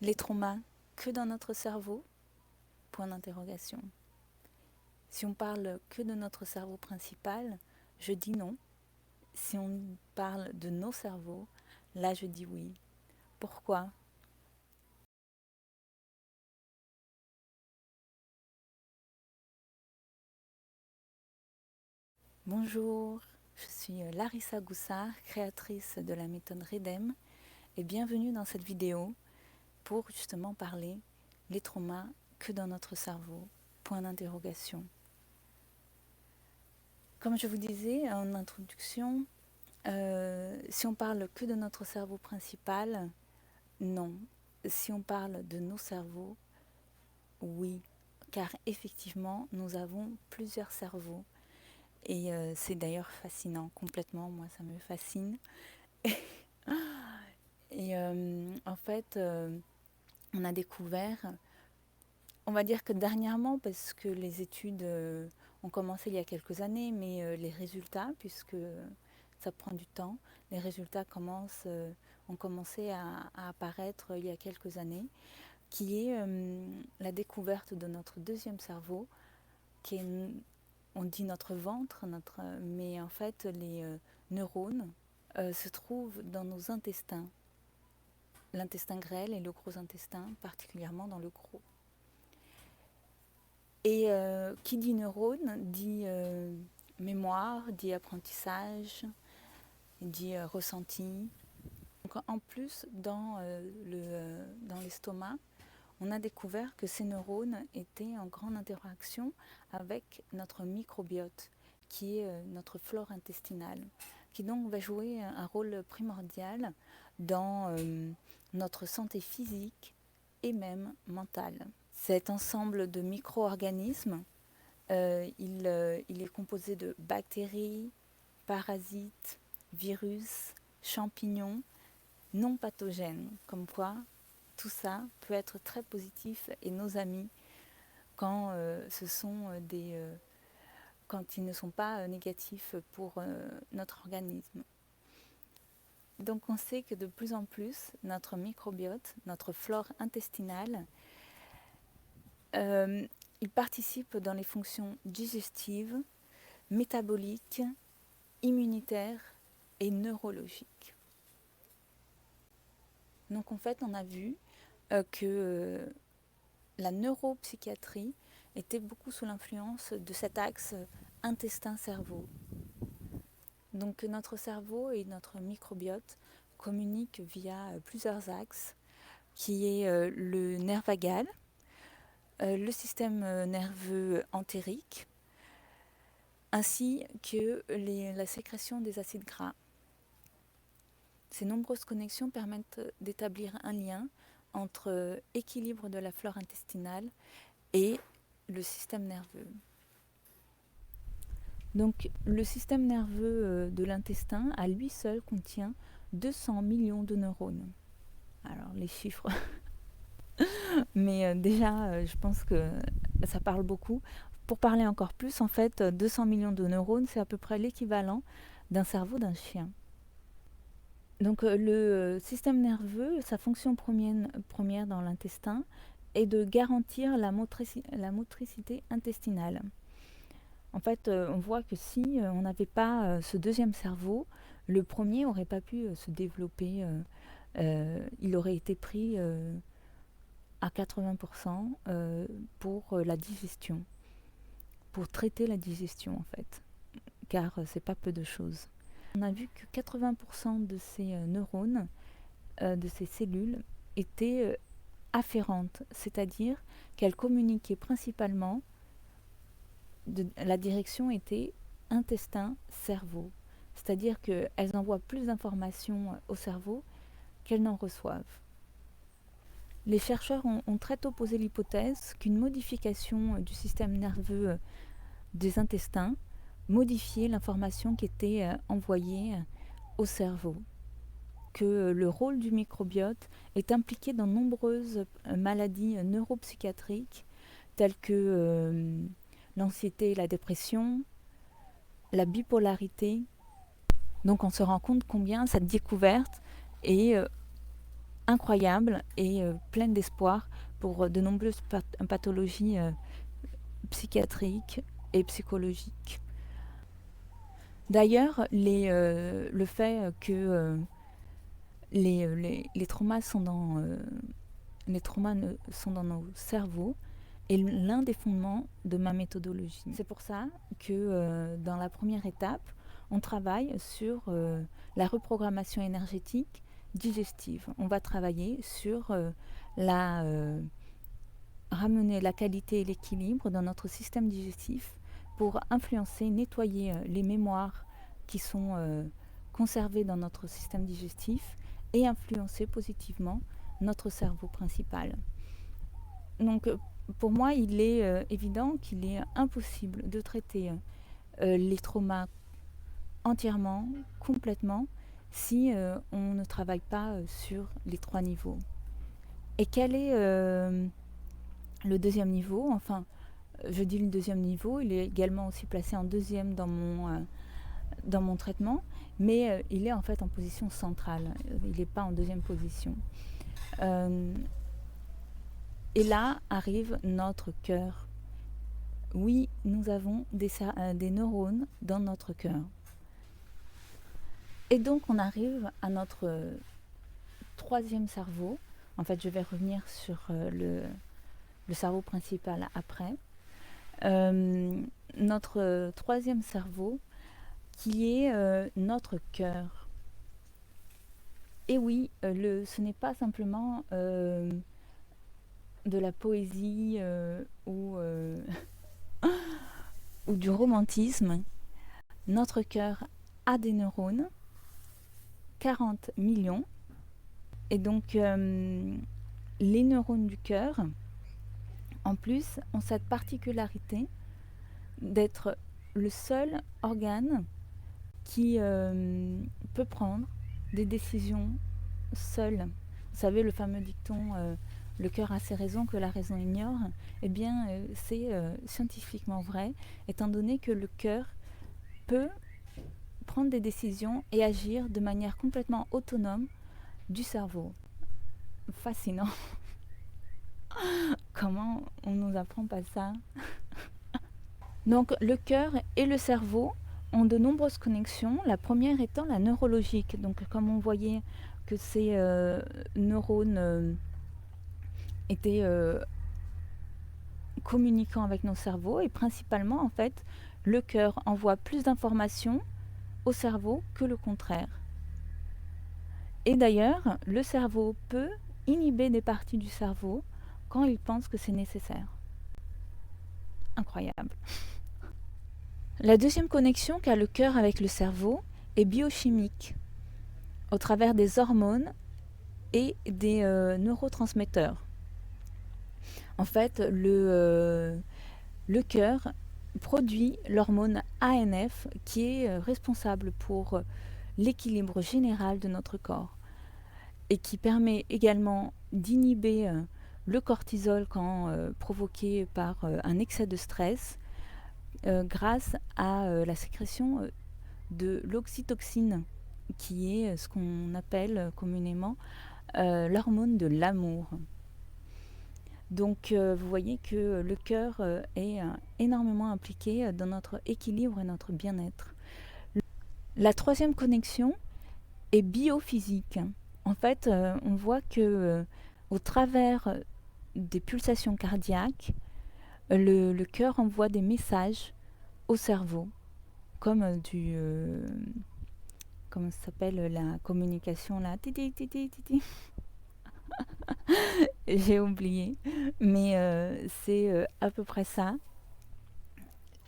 L'être humain que dans notre cerveau? Point d'interrogation. Si on parle que de notre cerveau principal, je dis non. Si on parle de nos cerveaux, là je dis oui. Pourquoi? Bonjour, je suis Larissa Goussard, créatrice de la méthode REDEM, et bienvenue dans cette vidéo pour justement parler l'être humain que dans notre cerveau? Point d'interrogation. Comme je vous disais en introduction, si on parle que de notre cerveau principal, non. Si on parle de nos cerveaux, oui. Car effectivement, nous avons plusieurs cerveaux. Et c'est d'ailleurs fascinant, complètement, moi ça me fascine. Et en fait, on a découvert, on va dire que dernièrement, parce que les études ont commencé il y a quelques années, mais les résultats, puisque ça prend du temps, les résultats ont commencé à apparaître il y a quelques années, qui est la découverte de notre deuxième cerveau, qui est, on dit notre ventre, mais en fait les neurones se trouvent dans nos intestins, l'intestin grêle et le gros intestin, particulièrement dans le gros. Et qui dit neurone dit mémoire, dit apprentissage, dit ressenti. Donc, en plus, dans l'estomac, on a découvert que ces neurones étaient en grande interaction avec notre microbiote, qui est notre flore intestinale, qui donc va jouer un rôle primordial dans notre santé physique et même mentale. Cet ensemble de micro-organismes, il est composé de bactéries, parasites, virus, champignons non pathogènes, comme quoi tout ça peut être très positif et nos amis quand, quand ils ne sont pas négatifs pour notre organisme. Donc on sait que de plus en plus, notre microbiote, notre flore intestinale, il participe dans les fonctions digestives, métaboliques, immunitaires et neurologiques. Donc en fait, on a vu que la neuropsychiatrie était beaucoup sous l'influence de cet axe intestin-cerveau. Donc notre cerveau et notre microbiote communiquent via plusieurs axes, qui est le nerf vagal, le système nerveux entérique, ainsi que la sécrétion des acides gras. Ces nombreuses connexions permettent d'établir un lien entre équilibre de la flore intestinale et le système nerveux. Donc le système nerveux de l'intestin, à lui seul, contient 200 millions de neurones. Alors les chiffres, mais déjà je pense que ça parle beaucoup. Pour parler encore plus, en fait, 200 millions de neurones, c'est à peu près l'équivalent d'un cerveau d'un chien. Donc le système nerveux, sa fonction première dans l'intestin est de garantir la motricité intestinale. En fait, on voit que si on n'avait pas ce deuxième cerveau, le premier n'aurait pas pu se développer. Il aurait été pris à 80% pour la digestion, pour traiter la digestion en fait, car c'est pas peu de choses. On a vu que 80% de ces neurones, de ces cellules, étaient afférentes, c'est-à-dire qu'elles communiquaient principalement, la direction était intestin-cerveau, c'est-à-dire qu'elles envoient plus d'informations au cerveau qu'elles n'en reçoivent. Les chercheurs ont très tôt posé l'hypothèse qu'une modification du système nerveux des intestins modifiait l'information qui était envoyée au cerveau, que le rôle du microbiote est impliqué dans de nombreuses maladies neuropsychiatriques telles que l'anxiété et la dépression, la bipolarité. Donc on se rend compte combien cette découverte est incroyable et pleine d'espoir pour de nombreuses pathologies psychiatriques et psychologiques. D'ailleurs, le fait que les traumas sont sont dans nos cerveaux est l'un des fondements de ma méthodologie. C'est pour ça que dans la première étape, on travaille sur la reprogrammation énergétique digestive. On va travailler sur ramener la qualité et l'équilibre dans notre système digestif pour influencer, nettoyer les mémoires qui sont conservées dans notre système digestif et influencer positivement notre cerveau principal. Donc pour moi, il est évident qu'il est impossible de traiter les traumas entièrement, complètement, si on ne travaille pas sur les 3 niveaux. Et quel est le deuxième niveau? Enfin, je dis le deuxième niveau, il est également aussi placé en deuxième dans mon traitement, mais il est en fait en position centrale, il n'est pas en deuxième position. Et là arrive notre cœur. Oui, nous avons des neurones dans notre cœur. Et donc on arrive à notre troisième cerveau. En fait, je vais revenir sur le cerveau principal après. Notre troisième cerveau, qui est notre cœur. Et oui, ce n'est pas simplement de la poésie ou du romantisme. Notre cœur a des neurones, 40 millions. Et donc, les neurones du cœur, en plus, ont cette particularité d'être le seul organe qui peut prendre des décisions seul. Vous savez, le fameux dicton le cœur a ses raisons que la raison ignore. Eh bien, c'est scientifiquement vrai, étant donné que le cœur peut prendre des décisions et agir de manière complètement autonome du cerveau. Fascinant. Comment on ne nous apprend pas ça? Donc, le cœur et le cerveau ont de nombreuses connexions, la première étant la neurologique. Donc, comme on voyait que ces neurones étaient communiquant avec nos cerveaux, et principalement, en fait, le cœur envoie plus d'informations au cerveau que le contraire. Et d'ailleurs, le cerveau peut inhiber des parties du cerveau quand il pense que c'est nécessaire. Incroyable. La deuxième connexion qu'a le cœur avec le cerveau est biochimique, au travers des hormones et des neurotransmetteurs. En fait, le cœur produit l'hormone ANF qui est responsable pour l'équilibre général de notre corps et qui permet également d'inhiber le cortisol quand provoqué par un excès de stress grâce à la sécrétion de l'oxytocine qui est ce qu'on appelle communément l'hormone de l'amour. Donc vous voyez que le cœur est énormément impliqué dans notre équilibre et notre bien-être. La troisième connexion est biophysique. En fait, on voit que au travers des pulsations cardiaques, le cœur envoie des messages au cerveau, comme comment ça s'appelle la communication là, titi, titi, titi. J'ai oublié, mais c'est à peu près ça.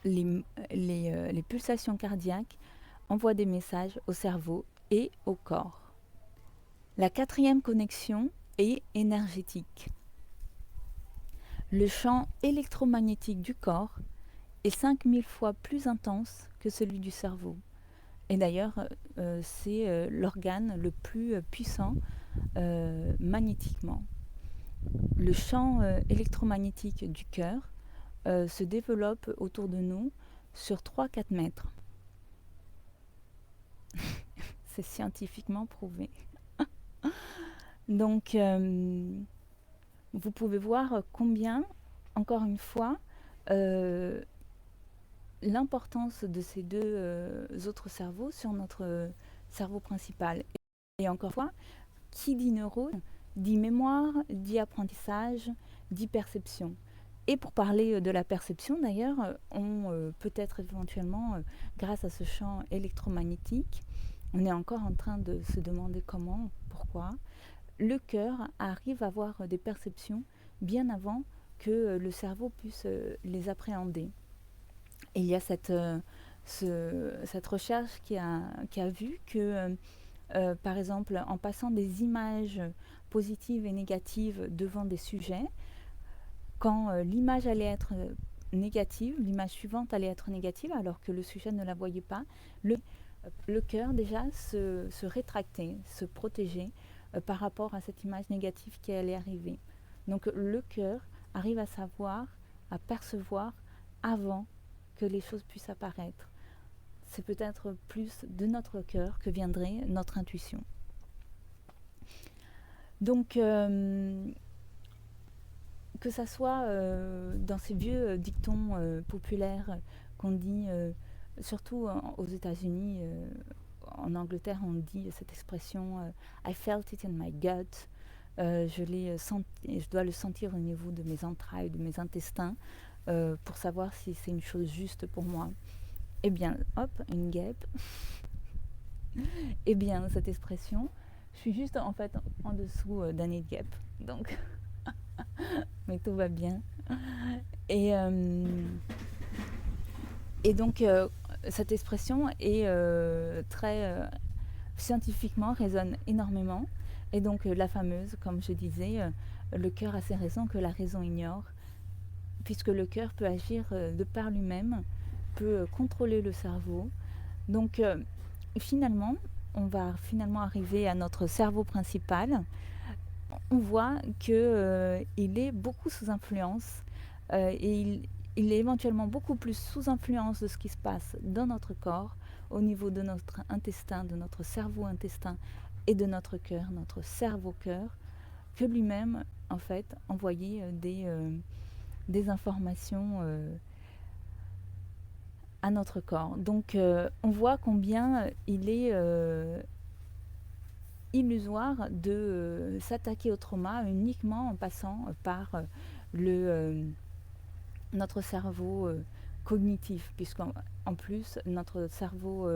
Les pulsations cardiaques envoient des messages au cerveau et au corps. La quatrième connexion est énergétique. Le champ électromagnétique du corps est 5000 fois plus intense que celui du cerveau. Et d'ailleurs, c'est l'organe le plus puissant magnétiquement. Le champ électromagnétique du cœur se développe autour de nous sur 3-4 mètres. C'est scientifiquement prouvé. Donc, vous pouvez voir combien, encore une fois, euh, l'importance de ces deux autres cerveaux sur notre cerveau principal. Et encore une fois, qui dit neurone dit mémoire, dit apprentissage, dit perception. Et pour parler de la perception, d'ailleurs, on peut être éventuellement, grâce à ce champ électromagnétique, on est encore en train de se demander comment, pourquoi, le cœur arrive à avoir des perceptions bien avant que le cerveau puisse les appréhender. Et il y a cette recherche qui a vu que, par exemple, en passant des images positives et négatives devant des sujets, quand l'image allait être négative, l'image suivante allait être négative alors que le sujet ne la voyait pas, le cœur déjà se rétractait, se protégeait par rapport à cette image négative qui allait arriver. Donc le cœur arrive à savoir, à percevoir avant que les choses puissent apparaître. C'est peut-être plus de notre cœur que viendrait notre intuition. Donc, que ça soit dans ces vieux dictons populaires qu'on dit, surtout aux États-Unis, en Angleterre, on dit cette expression I felt it in my gut. Je dois le sentir au niveau de mes entrailles, de mes intestins, pour savoir si c'est une chose juste pour moi. Eh bien, hop, une guêpe. Eh bien, cette expression, je suis juste en fait en dessous d'un nid de guêpe. Donc, mais tout va bien. Et, euh, et donc, cette expression est très scientifiquement résonne énormément. Et donc, la fameuse, comme je disais, le cœur a ses raisons que la raison ignore, puisque le cœur peut agir de par lui-même, peut contrôler le cerveau. Donc, finalement, on va finalement arriver à notre cerveau principal. On voit qu'il est beaucoup sous influence et il est éventuellement beaucoup plus sous influence de ce qui se passe dans notre corps, au niveau de notre intestin, de notre cerveau-intestin et de notre cœur, notre cerveau-cœur, que lui-même, en fait, envoyer des informations à notre corps. Donc, on voit combien il est illusoire de s'attaquer au trauma uniquement en passant par notre cerveau cognitif, puisqu'en en plus, notre cerveau,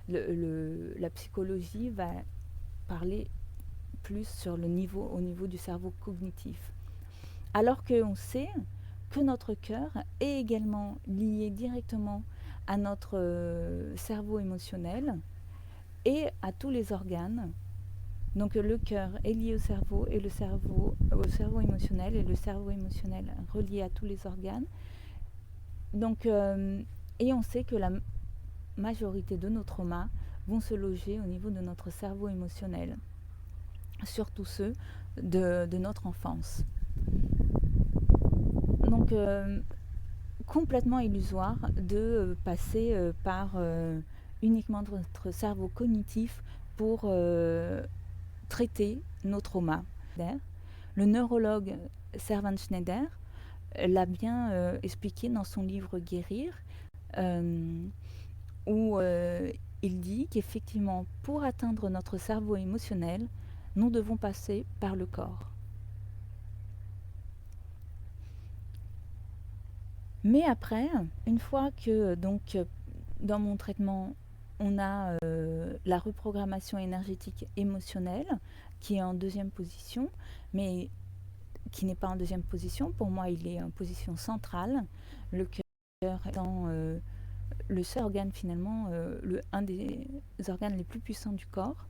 la psychologie va parler plus sur au niveau du cerveau cognitif. Alors qu'on sait que notre cœur est également lié directement à notre cerveau émotionnel et à tous les organes. Donc le cœur est lié au cerveau et le cerveau au cerveau émotionnel et le cerveau émotionnel relié à tous les organes. Donc, et on sait que la majorité de nos traumas vont se loger au niveau de notre cerveau émotionnel, surtout ceux de notre enfance. Donc, complètement illusoire de passer par uniquement notre cerveau cognitif pour traiter nos traumas. Le neurologue Servan Schneider l'a bien expliqué dans son livre Guérir, où il dit qu'effectivement, pour atteindre notre cerveau émotionnel, nous devons passer par le corps. Mais après, une fois que donc dans mon traitement, on a la reprogrammation énergétique émotionnelle qui est en deuxième position, mais qui n'est pas en deuxième position. Pour moi, il est en position centrale. Le cœur étant le seul organe finalement, un des organes les plus puissants du corps.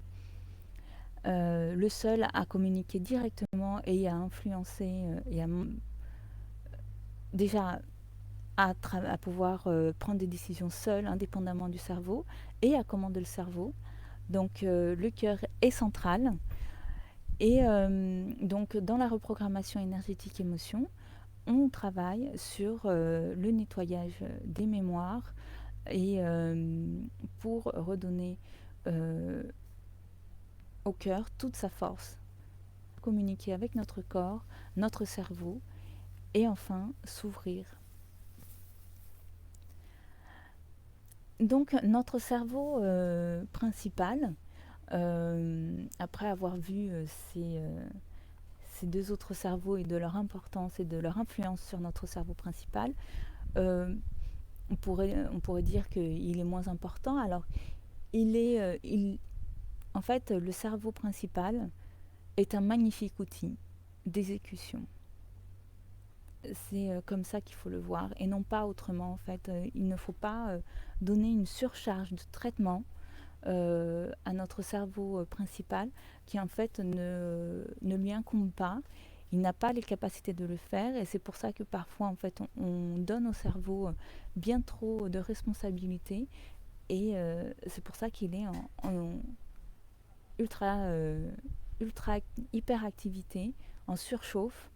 Le seul à communiquer directement et à influencer et déjà à pouvoir prendre des décisions seul, indépendamment du cerveau, et à commander le cerveau. Donc le cœur est central. Et donc dans la reprogrammation énergétique émotion, on travaille sur le nettoyage des mémoires et pour redonner au cœur toute sa force communiquer avec notre corps, notre cerveau, et enfin s'ouvrir. Donc notre cerveau principal, après avoir vu ces deux autres cerveaux et de leur importance et de leur influence sur notre cerveau principal, on pourrait dire qu'il est moins important. Alors, en fait, le cerveau principal est un magnifique outil d'exécution. C'est comme ça qu'il faut le voir et non pas autrement. En fait, il ne faut pas donner une surcharge de traitement à notre cerveau principal qui en fait ne lui incombe pas. Il n'a pas les capacités de le faire et c'est pour ça que parfois en fait on donne au cerveau bien trop de responsabilités et c'est pour ça qu'il est en ultra, ultra hyperactivité, en surchauffe,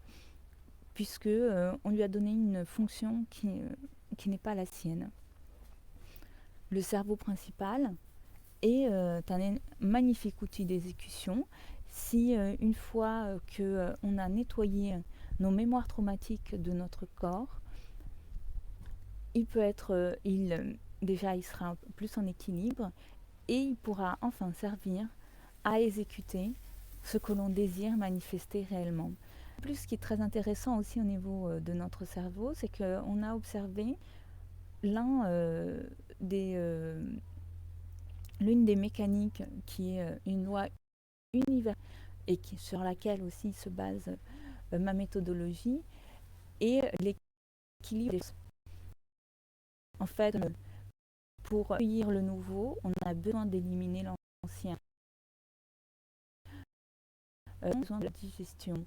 puisque on lui a donné une fonction qui n'est pas la sienne. Le cerveau principal est un magnifique outil d'exécution. Si une fois qu'on a nettoyé nos mémoires traumatiques de notre corps, il peut être, déjà il sera plus en équilibre et il pourra enfin servir à exécuter ce que l'on désire manifester réellement. Plus, ce qui est très intéressant aussi au niveau de notre cerveau, c'est qu'on a observé l'une des mécaniques qui est une loi universelle et sur laquelle aussi se base ma méthodologie, et l'équilibre. En fait, pour accueillir le nouveau, on a besoin d'éliminer l'ancien. On a besoin de la digestion.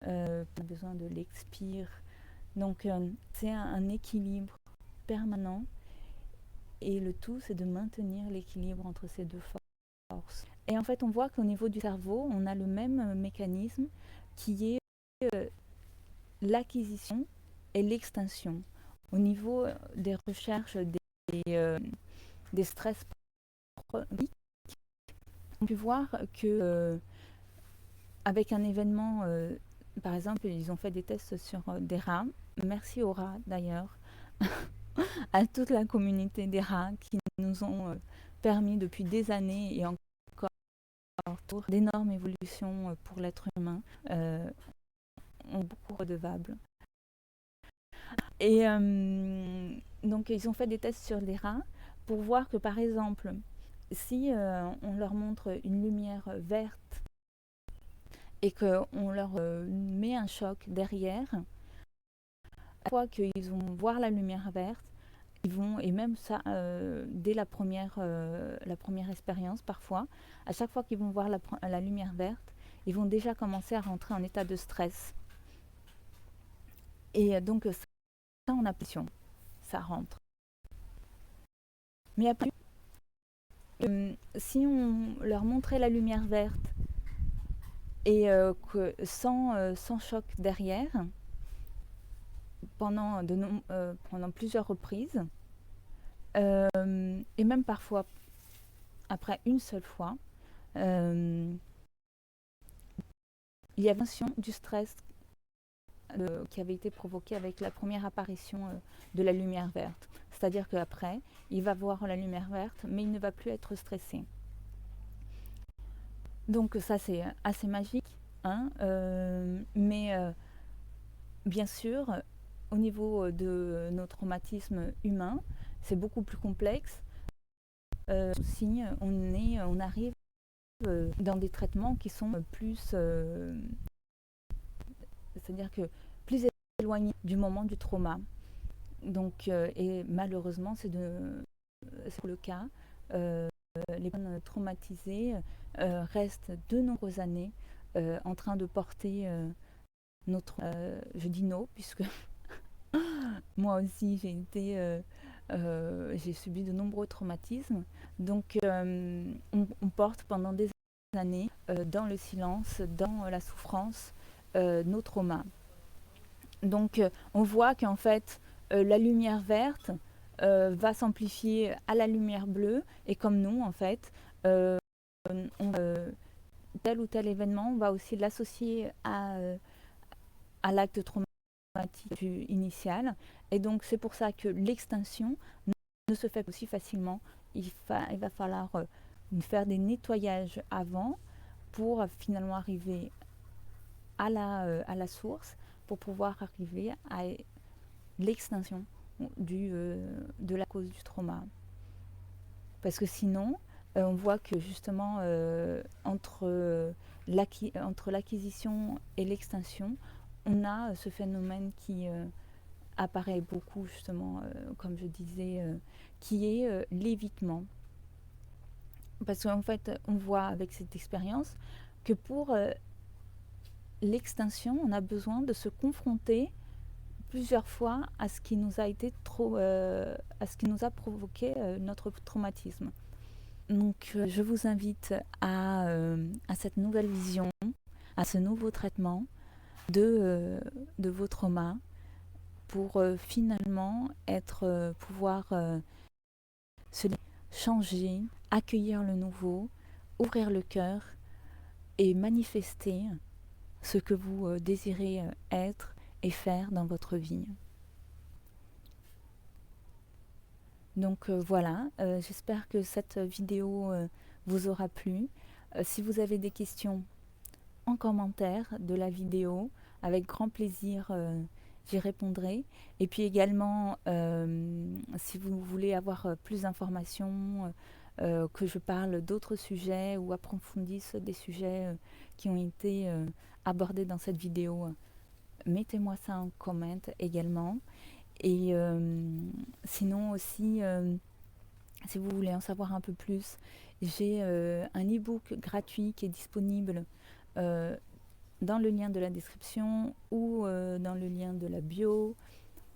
On a besoin de l'expire. Donc c'est un équilibre permanent et le tout c'est de maintenir l'équilibre entre ces deux forces. Et en fait on voit qu'au niveau du cerveau on a le même mécanisme qui est l'acquisition et l'extinction. Au niveau des recherches des stress chroniques, on peut voir que avec un événement, par exemple ils ont fait des tests sur des rats. Merci aux rats d'ailleurs, à toute la communauté des rats qui nous ont permis depuis des années et encore d'énormes évolutions pour l'être humain, ont beaucoup redevables. Et donc ils ont fait des tests sur les rats pour voir que par exemple si on leur montre une lumière verte et qu'on leur met un choc derrière, à chaque fois qu'ils vont voir la lumière verte, ils vont, et même ça dès la première expérience parfois, à chaque fois qu'ils vont voir la lumière verte, ils vont déjà commencer à rentrer en état de stress. Et donc ça on a pression, ça rentre. Mais après, si on leur montrait la lumière verte et sans choc derrière, pendant plusieurs reprises, et même parfois après une seule fois, il y avait du stress qui avait été provoqué avec la première apparition de la lumière verte. C'est-à-dire qu'après, il va voir la lumière verte, mais il ne va plus être stressé. Donc ça, c'est assez magique, hein, mais bien sûr, au niveau de nos traumatismes humains, c'est beaucoup plus complexe. Si on arrive dans des traitements qui sont plus, c'est-à-dire que plus éloignés du moment du trauma. Donc, et malheureusement, c'est le cas. Les personnes traumatisées restent de nombreuses années en train de porter je dis non, puisque moi aussi j'ai subi de nombreux traumatismes. Donc on porte pendant des années dans le silence, dans la souffrance, nos traumas. Donc on voit qu'en fait la lumière verte va s'amplifier à la lumière bleue, et comme nous en fait tel ou tel événement, on va aussi l'associer à l'acte traumatique initial. Et donc c'est pour ça que l'extinction ne se fait aussi facilement. Il va falloir faire des nettoyages avant pour finalement arriver à la source, pour pouvoir arriver à l'extinction de la cause du trauma. Parce que sinon, on voit que justement, entre l'acquisition et l'extinction, on a ce phénomène qui apparaît beaucoup, justement, comme je disais, qui est l'évitement. Parce qu'en fait, on voit avec cette expérience que pour l'extinction, on a besoin de se confronter plusieurs fois à ce qui nous a été à ce qui nous a provoqué notre traumatisme. Donc je vous invite à cette nouvelle vision, à ce nouveau traitement de vos traumas pour finalement pouvoir se changer, accueillir le nouveau, ouvrir le cœur et manifester ce que vous désirez être et faire dans votre vie. Donc voilà, j'espère que cette vidéo vous aura plu. Si vous avez des questions en commentaire de la vidéo, avec grand plaisir j'y répondrai. Et puis également, si vous voulez avoir plus d'informations, que je parle d'autres sujets ou approfondisse des sujets qui ont été abordés dans cette vidéo, mettez-moi ça en comment également. Et sinon aussi, si vous voulez en savoir un peu plus, j'ai un e-book gratuit qui est disponible dans le lien de la description ou dans le lien de la bio,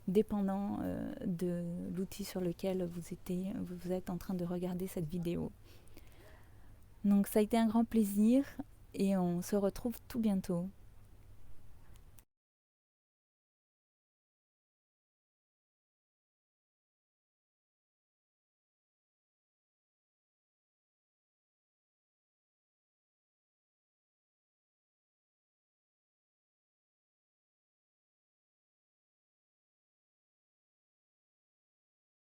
dépendant de l'outil sur lequel vous êtes en train de regarder cette vidéo. Donc ça a été un grand plaisir et on se retrouve tout bientôt.